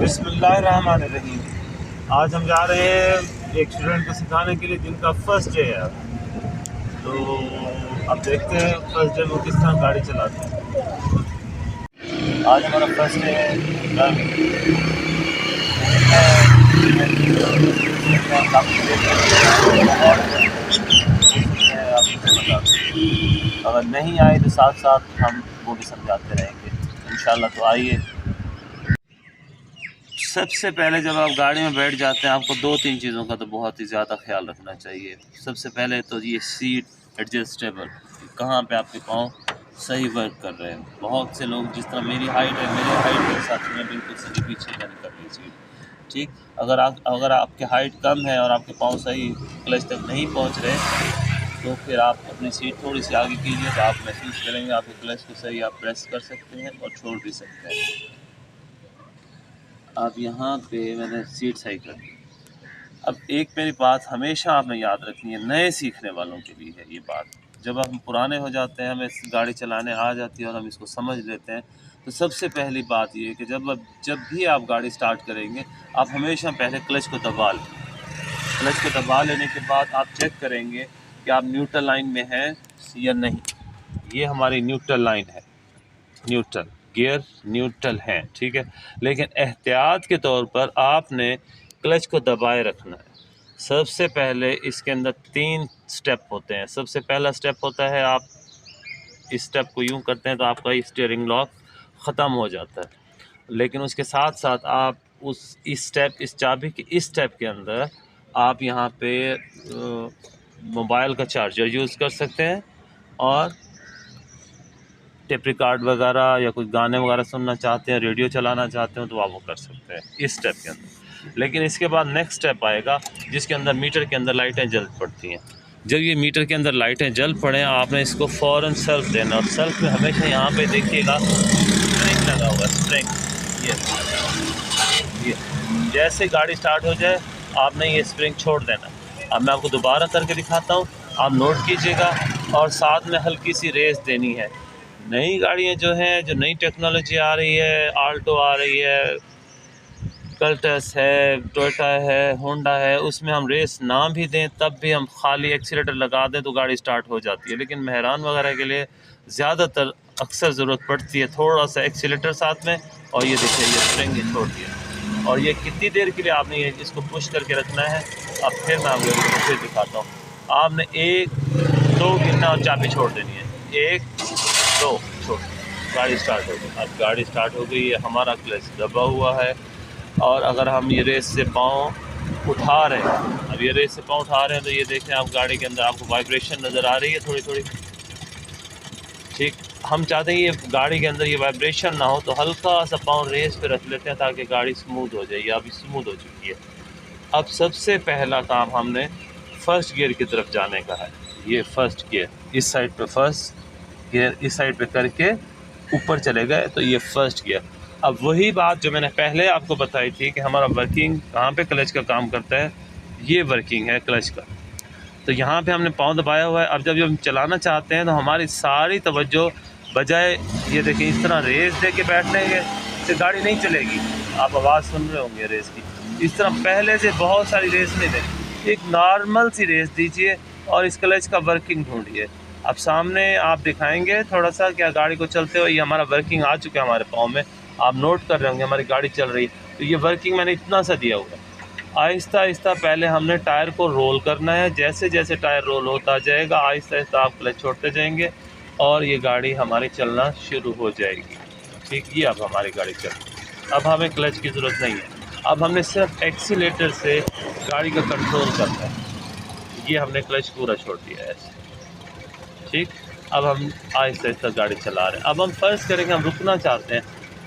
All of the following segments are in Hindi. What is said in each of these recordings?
बिस्मिल्लाहिर्रहमानिर्रहीम। आज हम जा रहे हैं एक स्टूडेंट को सिखाने के लिए जिनका फर्स्ट डे है। तो अब देखते हैं फर्स्ट डे वो किस तरह गाड़ी चलाते हैं। आज हमारा फर्स्ट डे है। अगर नहीं आए तो साथ साथ हम वो भी समझाते रहेंगे इंशाल्लाह। तो आइए, सबसे पहले जब आप गाड़ी में बैठ जाते हैं आपको 2-3 चीज़ों का तो बहुत ही ज़्यादा ख्याल रखना चाहिए। सबसे पहले तो ये सीट एडजस्टेबल, कहाँ पे आपके पाँव सही वर्क कर रहे हैं। बहुत से लोग, जिस तरह मेरी हाइट है, मेरे हाइट के हिसाब से मैं बिल्कुल सही पीछे का नहीं कर रही सीट, ठीक। अगर आपकी हाइट कम है और आपके पाँव सही क्लच तक नहीं पहुँच रहे तो फिर आप अपनी सीट थोड़ी सी आगे कीजिए तो आप महसूस करेंगे आपके क्लच को सही आप प्रेस कर सकते हैं और छोड़ भी सकते हैं। अब यहाँ पे मैंने सीट सही कर दी। अब एक मेरी बात हमेशा आपने याद रखनी है, नए सीखने वालों के लिए है ये बात। जब हम पुराने हो जाते हैं, हमें गाड़ी चलाने आ जाती है और हम इसको समझ लेते हैं, तो सबसे पहली बात ये है कि जब भी आप गाड़ी स्टार्ट करेंगे आप हमेशा पहले क्लच को दबा लें। क्लच को दबा लेने के बाद आप चेक करेंगे कि आप न्यूट्रल लाइन में हैं या नहीं। ये हमारी न्यूट्रल लाइन है, न्यूट्रल गियर न्यूट्रल है, ठीक है। लेकिन एहतियात के तौर पर आपने क्लच को दबाए रखना है। सबसे पहले इसके अंदर 3 स्टेप होते हैं। सबसे पहला स्टेप होता है, आप इस स्टेप को यूं करते हैं तो आपका स्टीयरिंग लॉक ख़त्म हो जाता है। लेकिन उसके साथ साथ आप इस चाबी के इस स्टेप के अंदर आप यहाँ पे मोबाइल का चार्जर यूज़ कर सकते हैं और टेप रिकॉर्ड वगैरह या कुछ गाने वगैरह सुनना चाहते हैं, रेडियो चलाना चाहते हो तो आप वो कर सकते हैं इस स्टेप के अंदर। लेकिन इसके बाद नेक्स्ट स्टेप आएगा जिसके अंदर मीटर के अंदर लाइटें जल पड़ती हैं। जब ये मीटर के अंदर लाइटें जल पड़ें आपने इसको फ़ौरन सेल्फ देना, और सेल्फ में हमेशा यहाँ पे देखिएगा स्प्रिंग लगा हुआ है, स्प्रिंग। ये जैसे गाड़ी स्टार्ट हो जाए आपने ये स्प्रिंग छोड़ देना। अब मैं आपको दोबारा करके दिखाता हूँ, आप नोट कीजिएगा। और साथ में हल्की सी रेस देनी है। नई गाड़ियाँ जो हैं, जो नई टेक्नोलॉजी आ रही है, आल्टो आ रही है, कल्टस है, टोयोटा है, होंडा है, उसमें हम रेस ना भी दें तब भी हम खाली एक्सीलेटर लगा दें तो गाड़ी स्टार्ट हो जाती है। लेकिन मेहरान वगैरह के लिए ज़्यादातर अक्सर ज़रूरत पड़ती है थोड़ा सा एक्सीलेटर साथ में। और ये देखिए ये स्प्रिंग ये छोड़ दिया। और ये कितनी देर के लिए आपने ये इसको पुश करके रखना है, अब फिर मैं आपको फिर दिखाता हूँ। आपने 1-2 गिनना और चाबी छोड़ देनी है। 1-2 छोड़, गाड़ी स्टार्ट हो गई। अब गाड़ी स्टार्ट हो गई है, हमारा क्लच दबा हुआ है। और अगर हम ये रेस से पाँव उठा रहे हैं, अब ये रेस से पाँव उठा रहे हैं तो ये देखें आप गाड़ी के अंदर आपको वाइब्रेशन नज़र आ रही है थोड़ी थोड़ी, ठीक। हम चाहते हैं ये गाड़ी के अंदर ये वाइब्रेशन ना हो तो हल्का सा पाँव रेस पे रख लेते हैं ताकि गाड़ी स्मूथ हो जाए। या अभी स्मूथ हो चुकी है। अब सबसे पहला काम हमने फर्स्ट गियर की तरफ जाने का है। ये फर्स्ट गियर इस साइड पे, फर्स्ट गियर इस साइड पे करके ऊपर चले गए तो ये फर्स्ट गियर। अब वही बात जो मैंने पहले आपको बताई थी कि हमारा वर्किंग कहाँ पे क्लच का काम करता है, ये वर्किंग है क्लच का। तो यहाँ पे हमने पाँव दबाया हुआ है। अब जब हम चलाना चाहते हैं तो हमारी सारी तवज्जो बजाय ये देखिए इस तरह रेस दे के बैठने से गाड़ी नहीं चलेगी। आप आवाज़ सुन रहे होंगे रेस की। इस तरह पहले से बहुत सारी रेस नहीं दें, एक नॉर्मल सी रेस दीजिए और इस क्लच का वर्किंग ढूंढिए। अब सामने आप दिखाएंगे थोड़ा सा क्या गाड़ी को चलते हुए, ये हमारा वर्किंग आ चुका है हमारे पाँव में। आप नोट कर रहे होंगे हमारी गाड़ी चल रही है। तो ये वर्किंग मैंने इतना सा दिया हुआ है। आहिस्ता आहिस्ता पहले हमने टायर को रोल करना है। जैसे जैसे टायर रोल होता जाएगा आहिस्ता आहिस्ता आप क्लच छोड़ते जाएंगे और ये गाड़ी हमारी चलना शुरू हो जाएगी, ठीक। ये अब हमारी गाड़ी चल, अब हमें क्लच की ज़रूरत नहीं है। अब हमने सिर्फ एक्सीलेटर से गाड़ी का कंट्रोल करना है। ये हमने क्लच पूरा छोड़ दिया है, ठीक। अब हम आहिस्ता आहिस्ता गाड़ी चला रहे हैं। अब हम फ़र्ज़ करेंगे हम रुकना चाहते हैं,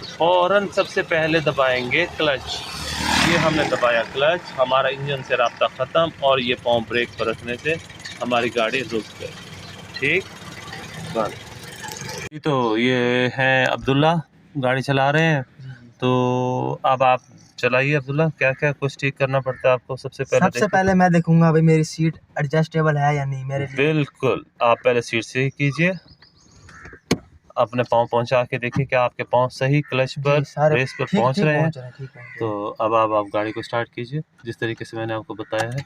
फ़ौरन सबसे पहले दबाएंगे क्लच। ये हमने दबाया क्लच, हमारा इंजन से राब्ता ख़त्म और ये पाँव ब्रेक पर रखने से हमारी गाड़ी रुक गई, ठीक। बस तो ये हैं अब्दुल्ला गाड़ी चला रहे हैं। तो अब आप चलाइए अब्दुल्ला, क्या क्या कुछ ठीक करना पड़ता है आपको? सबसे पहले मैं देखूंगा भाई मेरी सीट एडजस्टेबल है या नहीं मेरे लिए। बिल्कुल, आप पहले सीट से ही कीजिए। अपने पाँव पहुंचा के देखिए कि आपके पाँव सही क्लच पर रेस पर पहुंच रहे हैं। तो अब आप गाड़ी को स्टार्ट कीजिए जिस तरीके से मैंने आपको बताया है।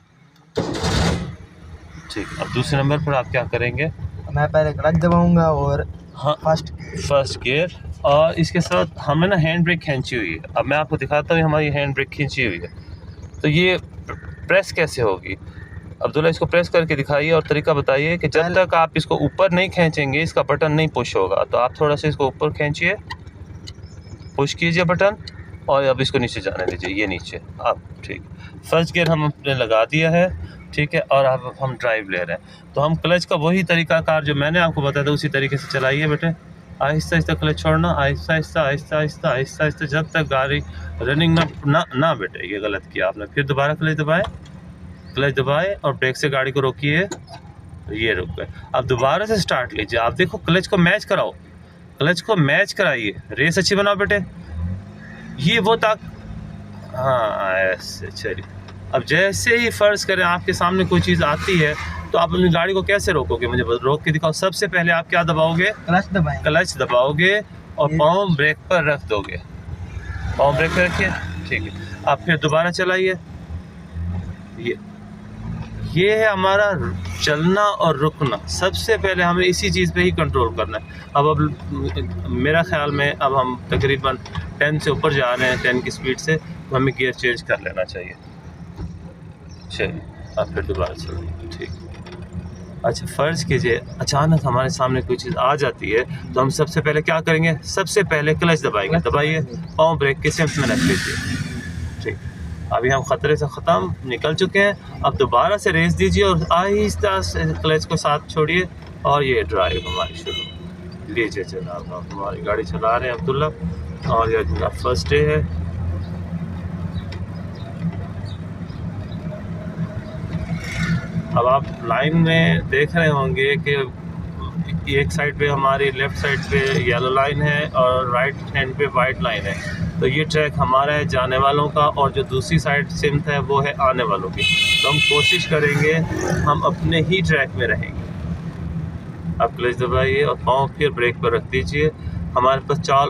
ठीक, अब दूसरे नंबर पर आप क्या करेंगे? मैं पहले क्लच दबाऊंगा और हाँ, फर्स्ट गियर, और इसके साथ हमने ना हैंड ब्रेक खींची हुई है। अब मैं आपको दिखाता हूँ हमारी हैंड ब्रेक खींची हुई है, तो ये प्रेस कैसे होगी। अब्दुल्ला इसको प्रेस करके दिखाइए और तरीका बताइए कि जब तक आप इसको ऊपर नहीं खींचेंगे इसका बटन नहीं पुश होगा। तो आप थोड़ा सा इसको ऊपर खींचिए, पुश कीजिए बटन, और अब इसको नीचे जाने दीजिए, ये नीचे। अब ठीक, फर्स्ट गियर हमने लगा दिया है, ठीक है, और अब हम ड्राइव ले रहे हैं। तो हम क्लच का वही तरीकाकार जो मैंने आपको बताया था उसी तरीके से चलाइए बेटे। आहिस्ता आहिस्ता क्लच छोड़ना, आहिस्ता आहिस्ता आहिस्ता आहिस्ता आहिस्ता आहिस्ता, जब तक गाड़ी रनिंग ना बेटे, ये गलत किया आपने। फिर दोबारा क्लच दबाए और ब्रेक से गाड़ी को रोकिए, ये रुक गए। अब दोबारा से स्टार्ट लीजिए। आप देखो क्लच को मैच कराओ, क्लच को मैच कराइए, रेस अच्छी बनाओ बेटे। ये वो तक, हाँ ऐसे चलिए। अब जैसे ही फ़र्ज़ करें आपके सामने कोई चीज़ आती है तो आप अपनी गाड़ी को कैसे रोकोगे, मुझे रोक के दिखाओ। सबसे पहले आप क्या दबाओगे? क्लच दबाओगे और पाँव ब्रेक पर रख दोगे। पाँव ब्रेक पर रखिए, ठीक है। आप फिर दोबारा चलाइए। ये है हमारा चलना और रुकना। सबसे पहले हमें इसी चीज़ पे ही कंट्रोल करना है। अब मेरा ख्याल में अब हम तकरीबन 10 से ऊपर जा रहे हैं, 10 की स्पीड से, तो हमें गियर चेंज कर लेना चाहिए। चलिए अब फिर दोबारा चलिए, ठीक। अच्छा, फ़र्ज़ कीजिए अचानक हमारे सामने कोई चीज़ आ जाती है तो हम सबसे पहले क्या करेंगे? सबसे पहले क्लच दबाएंगे, दबाइए, पाँव ब्रेक के सिम्स में रख लीजिए, ठीक। अभी हम ख़तरे से ख़त्म निकल चुके हैं। अब दोबारा से रेस दीजिए और आहिस्ता से क्लच को साथ छोड़िए और ये ड्राइव हमारी शुरू। लीजिए जनाब, आप हमारी गाड़ी चला रहे हैं अब्दुल्ला, और ये फर्स्ट डे है। अब आप लाइन में देख रहे होंगे कि एक साइड पे हमारी लेफ़्ट साइड पे येलो लाइन है और राइट हैंड पे वाइट लाइन है। तो ये ट्रैक हमारा है जाने वालों का, और जो दूसरी साइड सिम्त है वो है आने वालों की। तो हम कोशिश करेंगे हम अपने ही ट्रैक में रहेंगे। आप क्लच दबाइए और पाँव फिर ब्रेक पर रख दीजिए। हमारे पास चाल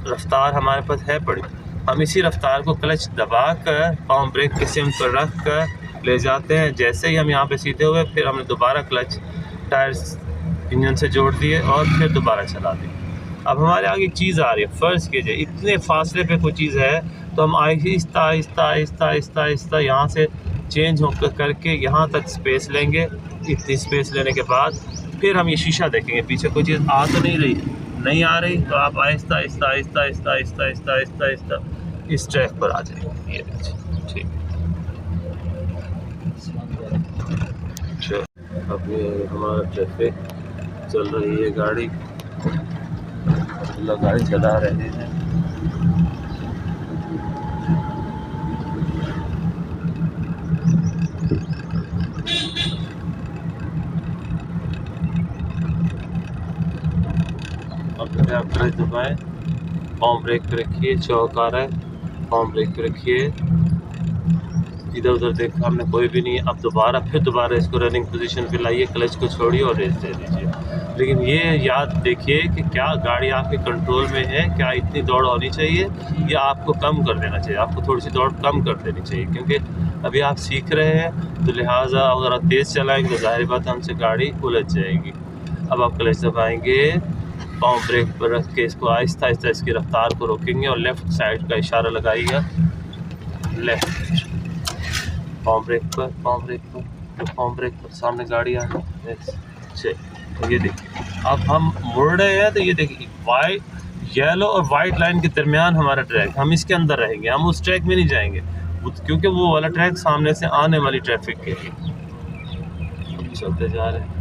रफ्तार हमारे पास है पड़ी, हम इसी रफ्तार को क्लच दबा कर पाँव ब्रेक के सिम्त पर रख कर ले जाते हैं। जैसे ही हम यहाँ पे सीधे हुए, फिर हमने दोबारा क्लच टायर्स इंजन से जोड़ दिए और फिर दोबारा चला दिए। अब हमारे आगे एक चीज़ आ रही है, फ़र्ज़ कीजिए इतने फासले पे कोई चीज़ है तो हम आहिस्ता आहिस्ता आहिस्ता आहिस्ता आहिस्ता यहाँ से चेंज होकर करके यहाँ तक स्पेस लेंगे। इतनी स्पेस लेने के बाद फिर हम ये शीशा देखेंगे, पीछे कोई चीज़ आ तो नहीं आ रही, तो आप आहिस्ता आहिस्ता आहिस्ता आहिस्ता आहिस्ता आहिस्ता आहिस्ता आहिस्ता इस ट्रैक पर आ जाएंगे। ये ठीक, चलो अब ये हमारा ट्रैफिक चल रही है, गाड़ी चला रहे हैं। अब आप क्लच दबाएं, पाँव ब्रेक पे रखिए, चौक आ रहा है, पाँव ब्रेक पे रखिए, इधर उधर देखा हमने कोई भी नहीं है। अब फिर दोबारा इसको रनिंग पोजीशन पे लाइए, क्लच को छोड़िए और रेस दे दीजिए। लेकिन ये याद देखिए कि क्या गाड़ी आपके कंट्रोल में है, क्या इतनी दौड़ होनी चाहिए या आपको कम कर देना चाहिए। आपको थोड़ी सी दौड़ कम कर देनी चाहिए, क्योंकि अभी आप सीख रहे हैं, तो लिहाजा अगर आप तेज़ चलाएंगे तो ज़ाहिर बात हमसे गाड़ी उलझ जाएगी। अब आप क्लच दबाएंगे, पाँव ब्रेक पर रख के इसको आहिस्ता आहिस्ता इसकी रफ्तार को रोकेंगे और लेफ़्ट साइड का इशारा लगाइएगा, लेफ़्ट। पाँव ब्रेक पर, पाँव ब्रेक पर सामने गाड़ी आ रही है। तो ये देखिए अब हम मुड़ रहे हैं, तो ये देखिए येलो और वाइट लाइन के दरमियान हमारा ट्रैक, हम इसके अंदर रहेंगे, हम उस ट्रैक में नहीं जाएंगे, क्योंकि वो वाला ट्रैक सामने से आने वाली ट्रैफिक के लिए। चलते जा रहे हैं।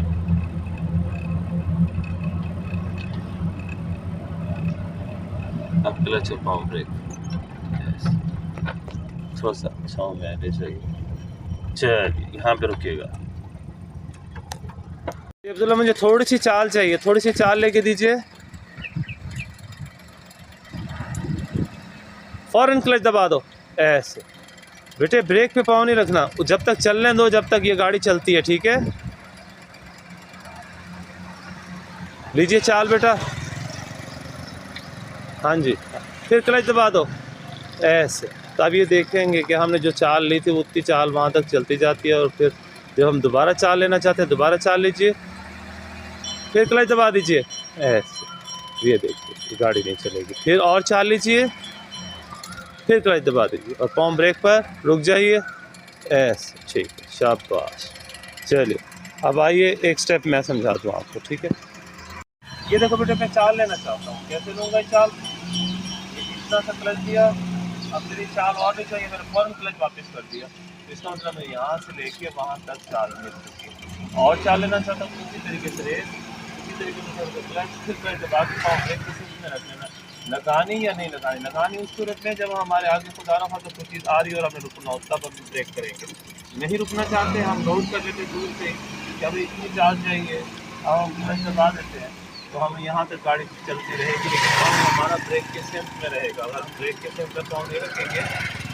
अब क्लच और पाँव ब्रेक थोड़ा सा छाँव में आने चाहिए। चलिए यहाँ पे रुकिएगा। अब्दुल्ला मुझे थोड़ी सी चाल चाहिए, थोड़ी सी चाल लेके दीजिए। फ़ौरन क्लच दबा दो, ऐसे बेटे, ब्रेक पे पाँव नहीं रखना, जब तक चलने दो, जब तक ये गाड़ी चलती है, ठीक है। लीजिए चाल बेटा, हाँ जी, फिर क्लच दबा दो ऐसे। तो अब ये देखेंगे कि हमने जो चाल ली थी उतनी चाल वहाँ तक चलती जाती है, और फिर जब हम दोबारा चाल लेना चाहते हैं दोबारा चाल लीजिए, फिर क्लच दबा दीजिए ऐसे। ये देखिए गाड़ी नहीं चलेगी। फिर और चाल लीजिए, फिर क्लच दबा दीजिए और पाँव ब्रेक पर रुक जाइए ऐसे। ठीक है, शाबाश। चलिए अब आइए एक स्टेप मैं समझा दूँ आपको, ठीक है। ये देखो बेटा, मैं चाल लेना चाहता हूँ, कैसे लूँगा ये चाल? इतना सा क्लच दिया, अब मेरी चाल और नहीं चाहिए, मैंने फ़ौरन क्लच वापस कर दिया। तो इसका मतलब मैं यहाँ से लेके वहाँ तक चाल मिल चुकी है। और चाल लेना चाहता हूँ उसी तरीके से रेस, उसी तरीके से क्लच, फिर क्लच दबा के पाँव ब्रेक किसी में रख लेना। लगानी या नहीं लगानी? लगानी उसको रखते हैं जब हमारे आगे खुदा ना हो तो कोई चीज़ आ रही है और हमें रुकना हो, तब हम ब्रेक करेंगे। नहीं रुकना चाहते हम नोट कर लेते दूर से कि हमें इतनी चाल चाहिए, अब हम क्लच दबा देते हैं तो हम यहाँ तक गाड़ी चलती रहेगी, लेकिन पाँव हमारा ब्रेक के सेंस में रहेगा। अगर हम ब्रेक के सेंस में पाँव नहीं रखेंगे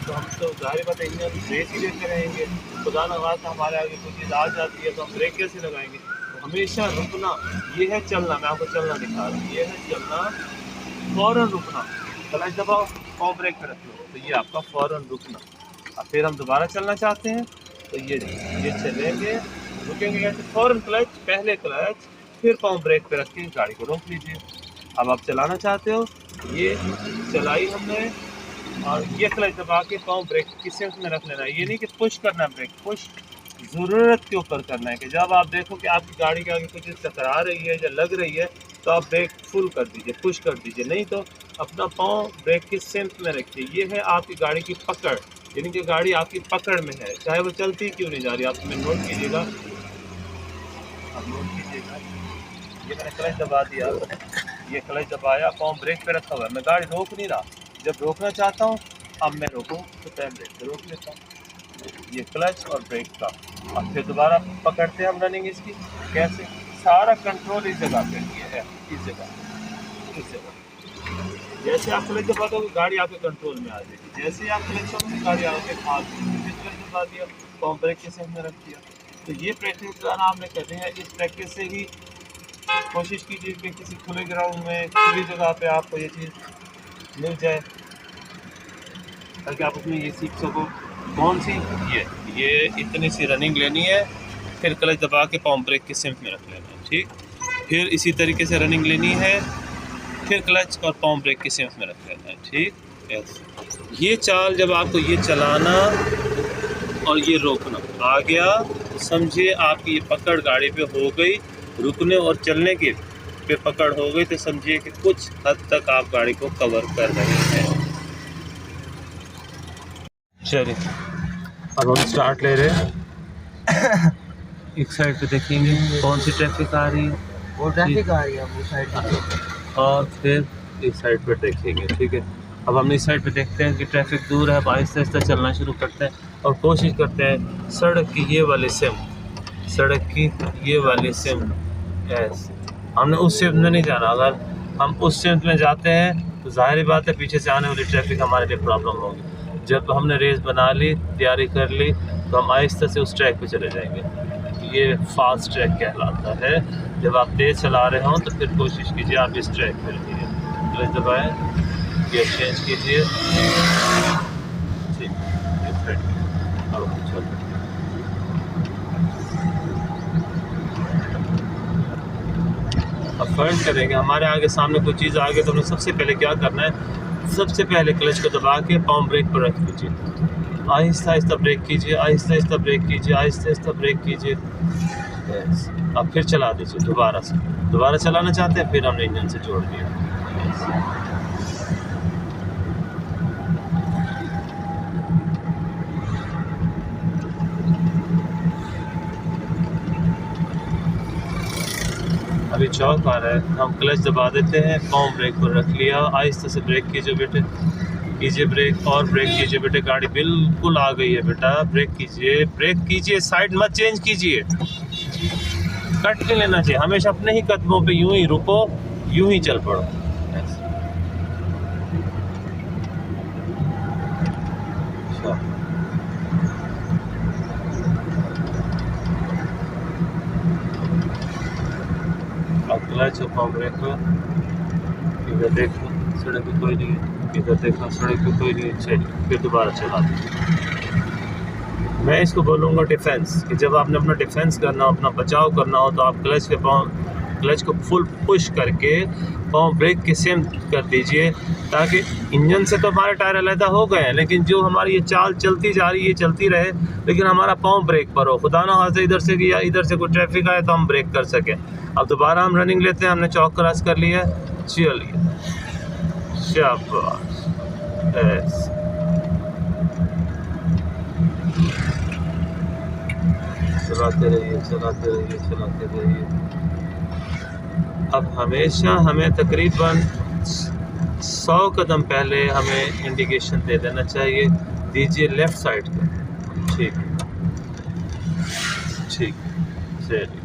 तो हम तो जाहिर बात है इंजन ब्रेक ही लेते रहेंगे। खुदा न खास्ता हमारे आगे कोई चीज़ आ जाती है तो हम ब्रेक कैसे लगाएंगे? तो हमेशा रुकना, ये है चलना। मैं आपको चलना दिखा रहा हूँ, ये है चलना, फ़ौरन रुकना। क्लच दबाओ, पाँव ब्रेक पर रख लो, तो ये आपका फ़ौरन रुकना। अब फिर हम दोबारा चलना चाहते हैं तो ये चलेंगे, रुकेंगे कैसे? फ़ौरन क्लच, पहले क्लच, फिर पाँव ब्रेक पे रख के गाड़ी को रोक लीजिए। अब आप चलाना चाहते हो, ये चलाई हमने, और ये क्लच दबा के पाँव ब्रेक की सेंस में रख लेना है। ये नहीं कि पुश करना है, ब्रेक पुश ज़रूरत के ऊपर करना है कि जब आप देखो कि आपकी गाड़ी के आगे कुछ टकरा रही है या लग रही है तो आप ब्रेक फुल कर दीजिए, पुश कर दीजिए। नहीं तो अपना पाँव ब्रेक की सेंस में रखिए। ये है आपकी गाड़ी की पकड़, यानी कि गाड़ी आपकी पकड़ में है, चाहे वो चलती क्यों नहीं जा रही। आप में नोट कीजिएगा, आप नोट कीजिएगा, ये मैंने क्लच दबा दिया, ये क्लच दबाया, पाँव ब्रेक पे रखा हुआ है, मैं गाड़ी रोक नहीं रहा। जब रोकना चाहता हूँ अब मैं रोकूँ तो पैर ब्रेक पे रोक लेता हूँ, ये क्लच और ब्रेक का। अब फिर दोबारा पकड़ते हैं हम रनिंग इसकी, कैसे? सारा कंट्रोल इस जगह पे है, इस जगह। जैसे आप क्लच दबा दोगे गाड़ी आपके कंट्रोल में आ जाएगी, जैसे आप क्लच छोड़ोगे गाड़ी आपके हाथ में, क्लच दबा दिया, पाँव ब्रेक के सेंस में रख दिया। तो ये प्रैक्टिस कराना आपने करनी है। इस प्रैक्टिस से ही कोशिश कीजिए कि किसी खुले ग्राउंड में, खुली जगह पे आपको ये चीज़ मिल जाए, ताकि आप उसमें ये सीख सको। कौन सी? ये इतनी सी रनिंग लेनी है, फिर क्लच दबा के पाँव ब्रेक के सेंस में रख लेना है, ठीक। फिर इसी तरीके से रनिंग लेनी है, फिर क्लच और पाँव ब्रेक के सेंस में रख लेना है, ठीक। ऐसे ये चाल जब आपको ये चलाना और ये रोकना आ गया, समझिए आपकी ये पकड़ गाड़ी पे हो गई, रुकने और चलने की पे पकड़ हो गई, तो समझिए कि कुछ हद तक आप गाड़ी को कवर कर रहे हैं। चलिए अब हम स्टार्ट ले रहे हैं। एक साइड पे देखेंगे कौन सी ट्रैफिक आ रही है, वो ट्रैफिक आ रही है वो साइड, और फिर इस साइड पर देखेंगे, ठीक है। अब हम इस साइड पे देखते हैं कि ट्रैफिक दूर है, अब आहिस्ता आहिस्ता चलना शुरू करते हैं और कोशिश करते हैं सड़क की ये वाली सेम, सड़क की ये वाली सेम ऐसे। हमने उस सेम में नहीं जाना, अगर हम उस सेम में जाते हैं तो जाहिर बात है पीछे से आने वाली ट्रैफिक हमारे लिए प्रॉब्लम होगी। जब हमने रेस बना ली, तैयारी कर ली, तो हम आहिस्ता से उस ट्रैक पे चले जाएंगे। ये फास्ट ट्रैक कहलाता है। जब आप तेज़ चला रहे हों तो फिर कोशिश कीजिए आप इस ट्रैक पे रहिए, क्लच दबाएं, गियर चेंज कीजिए, ठीक, अब चलो। अब फर्ज करेंगे हमारे आगे सामने कोई चीज़ आ गई तो हमें सबसे पहले क्या करना है? सबसे पहले क्लच को दबा के पाँव ब्रेक पर रख लीजिए, आहिस्ता आहिस्ता ब्रेक कीजिए, आहिस्ता आहिस्ता ब्रेक कीजिए, आहिस्ता आहिस्ता ब्रेक कीजिए। अब फिर चला दीजिए, दोबारा चलाना चाहते हैं, फिर हमने इंजन से जोड़ दिया। अभी चौक आ रहा है, हम क्लच दबा देते हैं, पाँव ब्रेक पर रख लिया, आहिस्ता से ब्रेक कीजिए बेटे, कीजिए ब्रेक और ब्रेक कीजिए बेटे। गाड़ी बिल्कुल आ गई है बेटा, ब्रेक कीजिए, साइड मत चेंज कीजिए, कट नहीं लेना चाहिए, हमेशा अपने ही कदमों पे यूं ही रुको, यूं ही चल पड़ो। अब क्लच और पाम ब्रेक को इधर देखो सड़क पे कोई नहीं है, इधर देखो सड़क पे कोई नहीं है, चलिए फिर दोबारा चला दें। मैं इसको बोलूँगा डिफेंस, कि जब आपने अपना डिफेंस करना हो, अपना बचाव करना हो, तो आप क्लच को फुल पुश करके पाँव ब्रेक के सेम कर दीजिए, ताकि इंजन से तो हमारे टायर अलहदा हो गए हैं, लेकिन जो हमारी ये चाल चलती जा रही है चलती रहे, लेकिन हमारा पाँव ब्रेक पर हो, खुदा ना खास्ता इधर से या इधर से कोई ट्रैफिक आए तो हम ब्रेक कर सकें। अब दोबारा हम रनिंग लेते हैं, हमने चौक क्रॉस कर लिया है, चलिए शाबाश ऐसे। चलाते रहिए चलाते रहिए चलाते रहिए। अब हमेशा हमें तकरीबन 100 कदम पहले हमें इंडिकेशन दे देना चाहिए, दीजिए लेफ़्ट साइड का। ठीक ठीक चलिए।